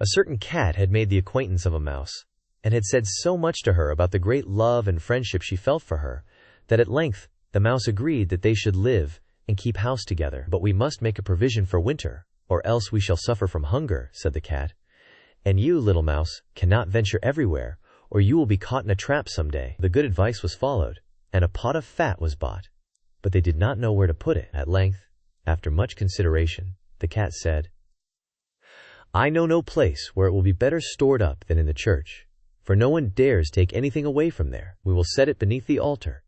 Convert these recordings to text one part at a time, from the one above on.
A certain cat had made the acquaintance of a mouse, and had said so much to her about the great love and friendship she felt for her, that at length the mouse agreed that they should live and keep house together. "But we must make a provision for winter, or else we shall suffer from hunger," said the cat. "And you, little mouse, cannot venture everywhere, or you will be caught in a trap some day." The good advice was followed, and a pot of fat was bought, but they did not know where to put it. At length, after much consideration, the cat said, "I know no place where it will be better stored up than in the church, for no one dares take anything away from there. We will set it beneath the altar,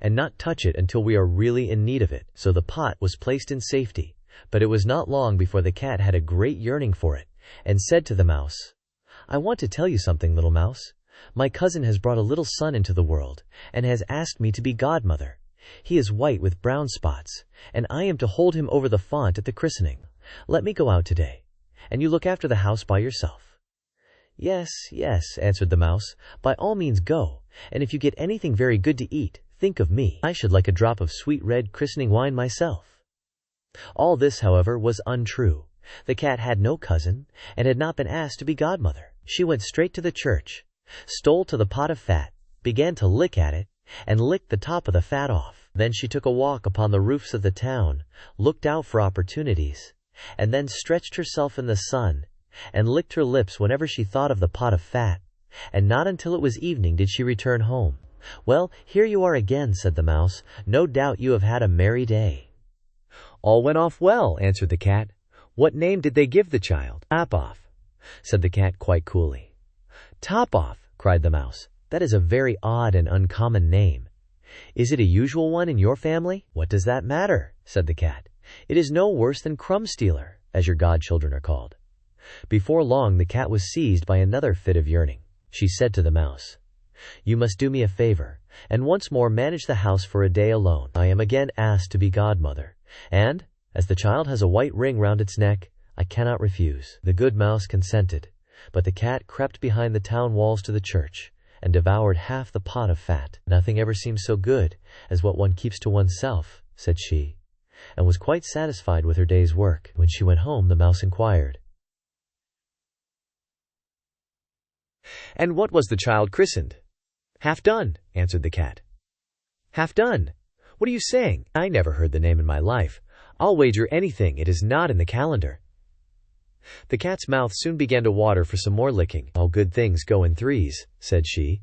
and not touch it until we are really in need of it." So the pot was placed in safety, but it was not long before the cat had a great yearning for it, and said to the mouse, "I want to tell you something, little mouse. My cousin has brought a little son into the world, and has asked me to be godmother. He is white with brown spots, and I am to hold him over the font at the christening. Let me go out today, and you look after the house by yourself." "Yes, yes," answered the mouse, "by all means go, and if you get anything very good to eat, think of me. I should like a drop of sweet red christening wine myself." All this, however, was untrue. The cat had no cousin, and had not been asked to be godmother. She went straight to the church, stole to the pot of fat, began to lick at it, and licked the top of the fat off. Then she took a walk upon the roofs of the town, looked out for opportunities, and then stretched herself in the sun, and licked her lips whenever she thought of the pot of fat, and not until it was evening did she return home. "Well, here you are again," said the mouse. "No doubt you have had a merry day." "All went off well," answered the cat. "What name did they give the child?" "Top off," said the cat quite coolly. "Top off," cried the mouse. "That is a very odd and uncommon name. Is it a usual one in your family?" "What does that matter?" said the cat. "It is no worse than Crumb Stealer, as your godchildren are called." Before long the cat was seized by another fit of yearning. She said to the mouse, "You must do me a favor, and once more manage the house for a day alone. I am again asked to be godmother, and, as the child has a white ring round its neck, I cannot refuse." The good mouse consented, but the cat crept behind the town walls to the church, and devoured half the pot of fat. "Nothing ever seems so good as what one keeps to oneself," said she, and was quite satisfied with her day's work. When she went home, the mouse inquired, "And what was the child christened?" "Half Done," answered the cat. "Half Done? What are you saying? I never heard the name in my life. I'll wager anything it is not in the calendar." The cat's mouth soon began to water for some more licking. "All good things go in threes," said she.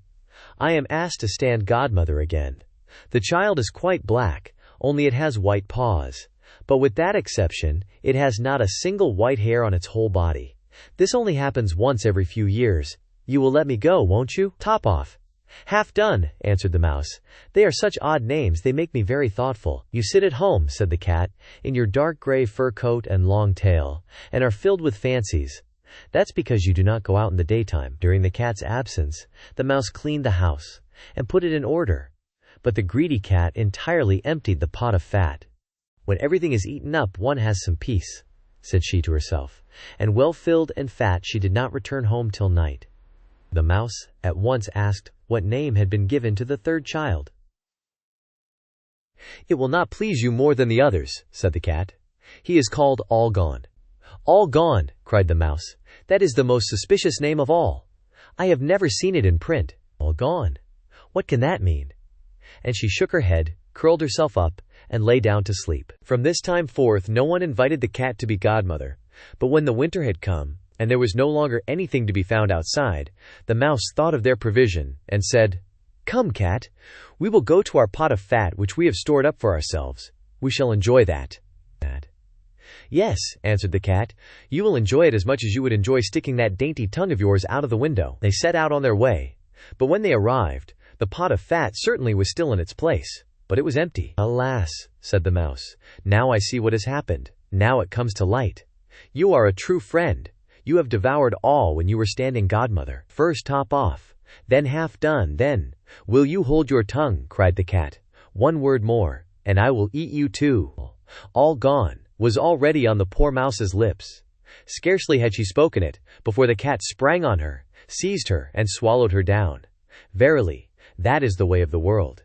"I am asked to stand godmother again. The child is quite black, only it has white paws. But with that exception, it has not a single white hair on its whole body. This only happens once every few years. You will let me go, won't you?" "Top off." "Half Done," answered the mouse. "They are such odd names, they make me very thoughtful." "You sit at home," said the cat, "in your dark gray fur coat and long tail, and are filled with fancies. That's because you do not go out in the daytime." During the cat's absence, the mouse cleaned the house, and put it in order, but the greedy cat entirely emptied the pot of fat. "When everything is eaten up, one has some peace," said she to herself, and well filled and fat she did not return home till night. The mouse at once asked what name had been given to the third child. "It will not please you more than the others," said the cat. "He is called All Gone." "All Gone," cried the mouse. "That is the most suspicious name of all. I have never seen it in print. All Gone. What can that mean?" And she shook her head, curled herself up, and lay down to sleep. From this time forth no one invited the cat to be godmother, but when the winter had come, and there was no longer anything to be found outside, the mouse thought of their provision, and said, "Come, cat, we will go to our pot of fat which we have stored up for ourselves. We shall enjoy that." "Yes," answered the cat, "you will enjoy it as much as you would enjoy sticking that dainty tongue of yours out of the window." They set out on their way, but when they arrived, the pot of fat certainly was still in its place, but it was empty. "Alas," said the mouse, "now I see what has happened. Now it comes to light. You are a true friend. You have devoured all when you were standing godmother. First Top Off, then Half Done, then—" "Will you hold your tongue?" cried the cat. "One word more, and I will eat you too." All Gone was already on the poor mouse's lips. Scarcely had she spoken it, before the cat sprang on her, seized her, and swallowed her down. Verily, that is the way of the world.